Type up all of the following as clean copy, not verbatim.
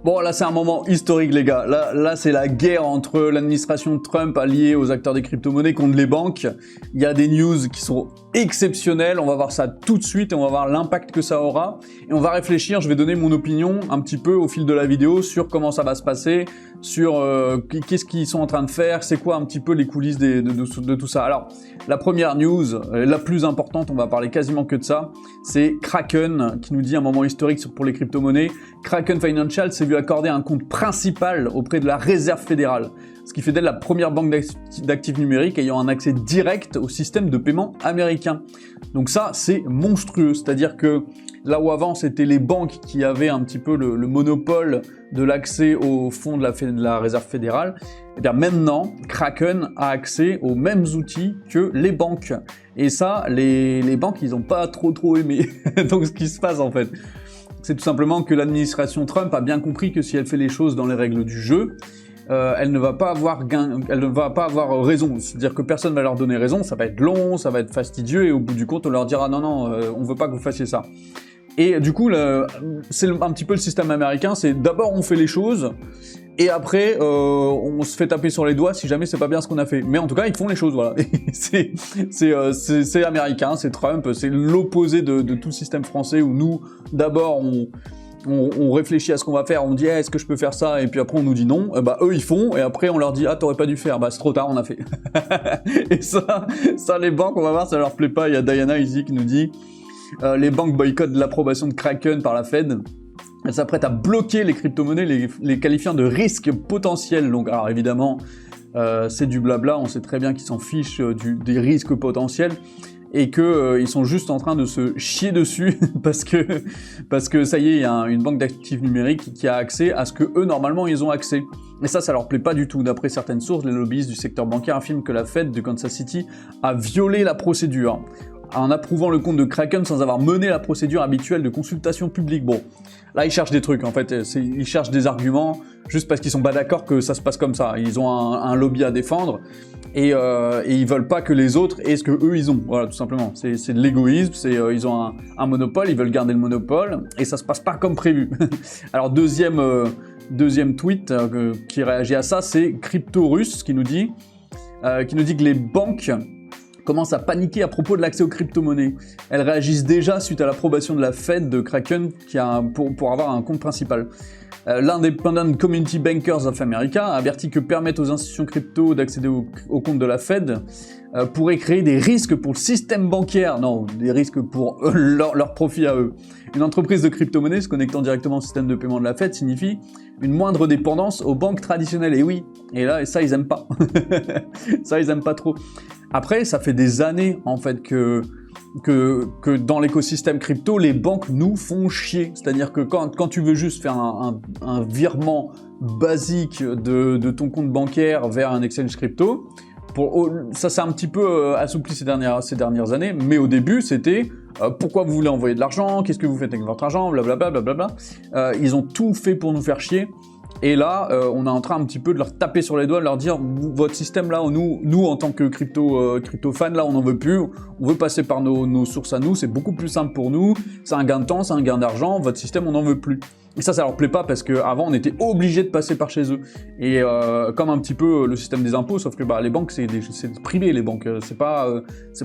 Bon, là, c'est un moment historique, les gars. Là c'est la guerre entre l'administration Trump alliée aux acteurs des crypto-monnaies contre les banques. Il y a des news qui sont exceptionnelles. On va voir ça tout de suite et on va voir l'impact que ça aura. Et on va réfléchir, je vais donner mon opinion un petit peu au fil de la vidéo sur comment ça va se passer, sur qu'est-ce qu'ils sont en train de faire, c'est quoi un petit peu les coulisses de tout ça. Alors, la première news, la plus importante, on va parler quasiment que de ça, c'est Kraken qui nous dit un moment historique pour les crypto-monnaies. Kraken Financial s'est vu accorder un compte principal auprès de la Réserve fédérale, ce qui fait d'elle la première banque d'actifs numériques ayant un accès direct au système de paiement américain. Donc ça, c'est monstrueux, c'est-à-dire que là où avant c'était les banques qui avaient un petit peu le monopole de l'accès aux fonds de la Réserve fédérale, et bien maintenant, Kraken a accès aux mêmes outils que les banques. Et ça, les banques, ils n'ont pas trop aimé. Donc ce qui se passe en fait, c'est tout simplement que l'administration Trump a bien compris que si elle fait les choses dans les règles du jeu, elle ne va pas avoir raison. C'est-à-dire que personne ne va leur donner raison, ça va être long, ça va être fastidieux, et au bout du compte, on leur dira non, on veut pas que vous fassiez ça. Et du coup, c'est un petit peu le système américain, c'est d'abord on fait les choses, et après on se fait taper sur les doigts si jamais c'est pas bien ce qu'on a fait. Mais en tout cas, ils font les choses, voilà. c'est américain, c'est Trump, c'est l'opposé de tout le système français où nous, d'abord, on réfléchit à ce qu'on va faire, on dit est-ce que je peux faire ça, et puis après on nous dit non, bah eux ils font, et après on leur dit ah t'aurais pas dû faire, bah c'est trop tard, on a fait. Et ça les banques, on va voir, ça leur plaît pas. Il y a Diana ici qui nous dit les banques boycottent l'approbation de Kraken par la Fed. Elle s'apprête à bloquer les crypto-monnaies, les qualifiant de risques potentiels. Donc, alors évidemment, c'est du blabla, on sait très bien qu'ils s'en fichent des risques potentiels et qu'ils sont juste en train de se chier dessus parce que ça y est, il y a une banque d'actifs numériques qui a accès à ce que eux normalement ils ont accès. Et ça leur plaît pas du tout. D'après certaines sources, les lobbyistes du secteur bancaire affirment que la Fed de Kansas City a violé la procédure en approuvant le compte de Kraken sans avoir mené la procédure habituelle de consultation publique. Bon, là ils cherchent des trucs en fait, ils cherchent des arguments juste parce qu'ils sont pas d'accord que ça se passe comme ça. Ils ont un lobby à défendre et ils veulent pas que les autres aient ce que eux ils ont. Voilà, tout simplement. C'est de l'égoïsme, ils ont un monopole, ils veulent garder le monopole et ça se passe pas comme prévu. Alors deuxième tweet qui réagit à ça, c'est Crypto-Russe qui nous dit que les banques commencent à paniquer à propos de l'accès aux crypto-monnaies. Elles réagissent déjà suite à l'approbation de la Fed de Kraken pour avoir un compte principal. L'Independent Community Bankers of America a averti que permettre aux institutions crypto d'accéder au compte de la Fed pourrait créer des risques pour le système bancaire. Non, des risques pour leur profit à eux. Une entreprise de crypto-monnaie se connectant directement au système de paiement de la Fed signifie une moindre dépendance aux banques traditionnelles. Et oui, et ça ils aiment pas. Ça ils aiment pas trop. Après, ça fait des années en fait que dans l'écosystème crypto, les banques nous font chier. C'est-à-dire que quand tu veux juste faire un virement basique de ton compte bancaire vers un exchange crypto, ça s'est un petit peu assoupli ces dernières années, mais au début c'était pourquoi vous voulez envoyer de l'argent, qu'est-ce que vous faites avec votre argent, blablabla, blablabla. Ils ont tout fait pour nous faire chier. Et là, on est en train un petit peu de leur taper sur les doigts, de leur dire votre système là, nous en tant que crypto fans là, on n'en veut plus. On veut passer par nos sources à nous, c'est beaucoup plus simple pour nous. C'est un gain de temps, c'est un gain d'argent. Votre système, on n'en veut plus. Et ça leur plaît pas parce qu'avant on était obligé de passer par chez eux. Et comme un petit peu le système des impôts, sauf que les banques c'est privé, les banques, c'est pas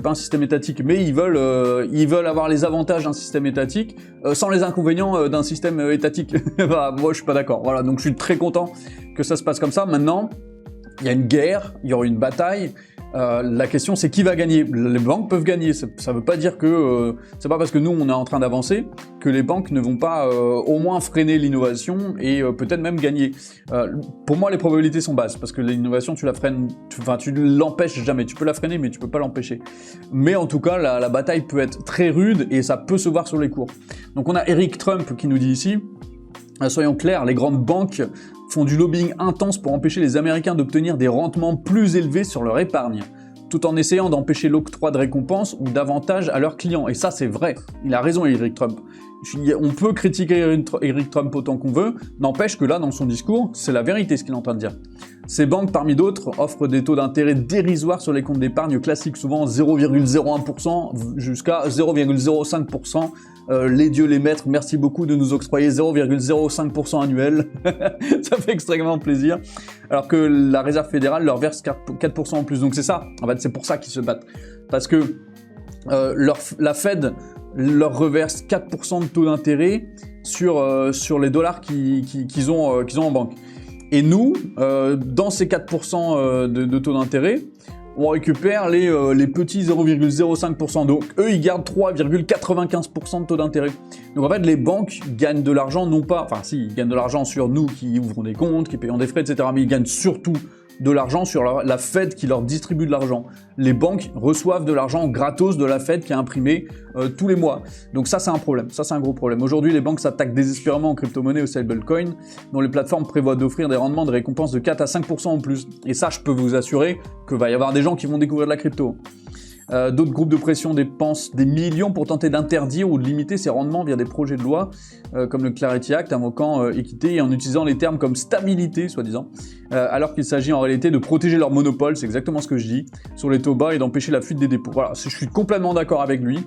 un système étatique. Mais ils veulent avoir les avantages d'un système étatique sans les inconvénients d'un système étatique. Moi je suis pas d'accord. Voilà, donc je suis très content que ça se passe comme ça. Maintenant, il y a une guerre, il y aura une bataille. La question c'est qui va gagner. Les banques peuvent gagner, ça veut pas dire que c'est pas parce que nous on est en train d'avancer que les banques ne vont pas au moins freiner l'innovation et peut-être même gagner. Pour moi les probabilités sont basses parce que l'innovation tu la freines, tu l'empêches jamais, tu peux la freiner mais tu peux pas l'empêcher. Mais en tout cas la bataille peut être très rude et ça peut se voir sur les cours. Donc on a Eric Trump qui nous dit ici, soyons clairs, les grandes banques font du lobbying intense pour empêcher les Américains d'obtenir des rendements plus élevés sur leur épargne, tout en essayant d'empêcher l'octroi de récompenses ou d'avantages à leurs clients. Et ça, c'est vrai. Il a raison, Eric Trump. On peut critiquer Eric Trump autant qu'on veut, n'empêche que là, dans son discours, c'est la vérité ce qu'il est en train de dire. Ces banques, parmi d'autres, offrent des taux d'intérêt dérisoires sur les comptes d'épargne classiques, souvent 0,01% jusqu'à 0,05% les dieux, les maîtres, merci beaucoup de nous octroyer 0,05% annuel. Ça fait extrêmement plaisir. Alors que la Réserve fédérale leur verse 4% en plus. Donc c'est ça, en fait, c'est pour ça qu'ils se battent. Parce que la Fed leur reverse 4% de taux d'intérêt sur les dollars qu'ils ont en banque. Et nous, dans ces 4% de taux d'intérêt, on récupère les petits 0,05%. Donc eux, ils gardent 3,95% de taux d'intérêt. Donc en fait, les banques gagnent de l'argent, non pas... Enfin si, ils gagnent de l'argent sur nous qui ouvrons des comptes, qui payons des frais, etc. Mais ils gagnent surtout de l'argent sur la Fed qui leur distribue de l'argent. Les banques reçoivent de l'argent gratos de la Fed qui est imprimé tous les mois. Donc ça, c'est un problème. Ça, c'est un gros problème. Aujourd'hui, les banques s'attaquent désespérément aux crypto-monnaies, aux stablecoins, dont les plateformes prévoient d'offrir des rendements de récompenses de 4 à 5% en plus. Et ça, je peux vous assurer qu'il va y avoir des gens qui vont découvrir de la crypto. D'autres groupes de pression dépensent des millions pour tenter d'interdire ou de limiter ces rendements via des projets de loi, comme le Clarity Act, invoquant équité et en utilisant les termes comme stabilité, soi-disant, alors qu'il s'agit en réalité de protéger leur monopole, c'est exactement ce que je dis, sur les taux bas et d'empêcher la fuite des dépôts. Voilà, je suis complètement d'accord avec lui.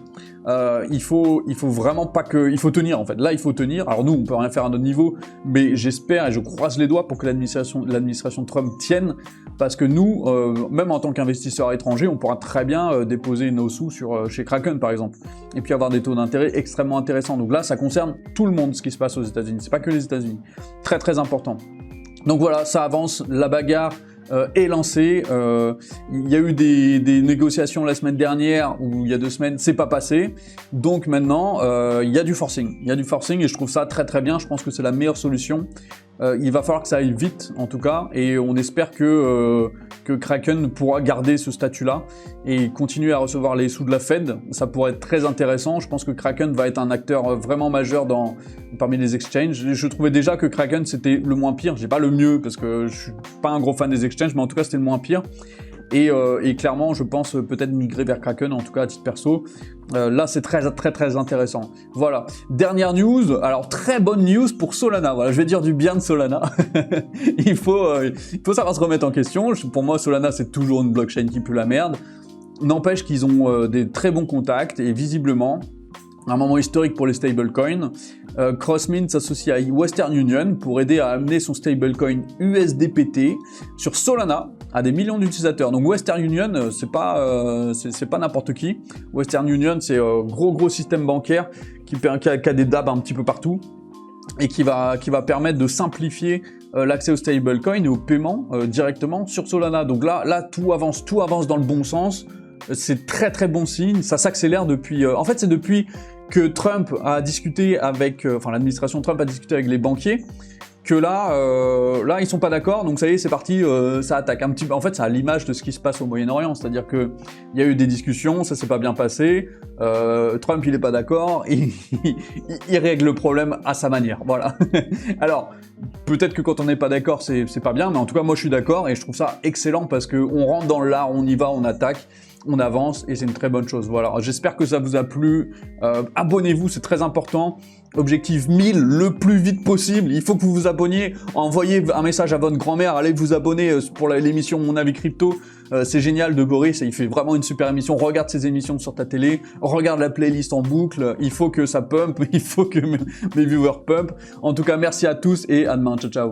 Il faut vraiment pas que... Il faut tenir, en fait. Là, il faut tenir. Alors nous, on peut rien faire à notre niveau, mais j'espère et je croise les doigts pour que l'administration Trump tienne, parce que nous, même en tant qu'investisseurs étrangers, on pourra très bien déposer nos sous chez Kraken, par exemple, et puis avoir des taux d'intérêt extrêmement intéressants. Donc là, ça concerne tout le monde, ce qui se passe aux États-Unis. C'est pas que les États-Unis. Très, très important. Donc voilà, ça avance, la bagarre est lancée. Il y a eu des négociations la semaine dernière, ou il y a 2 semaines, c'est pas passé. Donc maintenant, il y a du forcing. Il y a du forcing et je trouve ça très très bien. Je pense que c'est la meilleure solution. Il va falloir que ça aille vite, en tout cas, et on espère que Kraken pourra garder ce statut-là et continuer à recevoir les sous de la Fed. Ça pourrait être très intéressant. Je pense que Kraken va être un acteur vraiment majeur parmi les exchanges. Je trouvais déjà que Kraken, c'était le moins pire. J'ai pas le mieux, parce que je suis pas un gros fan des exchanges, mais en tout cas, c'était le moins pire. Et clairement, je pense peut-être migrer vers Kraken, en tout cas à titre perso. Là, c'est très très très intéressant. Voilà. Dernière news, alors très bonne news pour Solana. Voilà, je vais dire du bien de Solana. il faut savoir se remettre en question. Pour moi, Solana, c'est toujours une blockchain qui pue la merde. N'empêche qu'ils ont des très bons contacts et visiblement, un moment historique pour les stablecoins, Crossmint s'associe à Western Union pour aider à amener son stablecoin USDPT sur Solana à des millions d'utilisateurs. Donc Western Union, c'est pas n'importe qui. Western Union, c'est gros système bancaire qui a des DAB un petit peu partout et qui va permettre de simplifier l'accès aux stablecoins et aux paiements directement sur Solana. Donc là tout avance dans le bon sens. C'est très très bon signe. Ça s'accélère depuis. En fait, c'est depuis que Trump a discuté avec, l'administration Trump a discuté avec les banquiers, que là ils sont pas d'accord, donc ça y est, c'est parti, ça attaque un petit peu. En fait, c'est à l'image de ce qui se passe au Moyen-Orient, c'est-à-dire que il y a eu des discussions, ça s'est pas bien passé, Trump il est pas d'accord, et il règle le problème à sa manière, voilà. Alors, peut-être que quand on n'est pas d'accord, c'est pas bien, mais en tout cas, moi je suis d'accord, et je trouve ça excellent, parce que on rentre dans l'art, on y va, on attaque, on avance, et c'est une très bonne chose. Voilà, j'espère que ça vous a plu. Abonnez-vous, c'est très important. Objectif 1000 le plus vite possible. Il faut que vous vous abonniez. Envoyez un message à votre grand-mère. Allez vous abonner pour l'émission Mon Avis Crypto. C'est génial de Boris. Il fait vraiment une super émission. Regarde ses émissions sur ta télé. Regarde la playlist en boucle. Il faut que ça pump. Il faut que mes viewers pump. En tout cas, merci à tous et à demain. Ciao, ciao.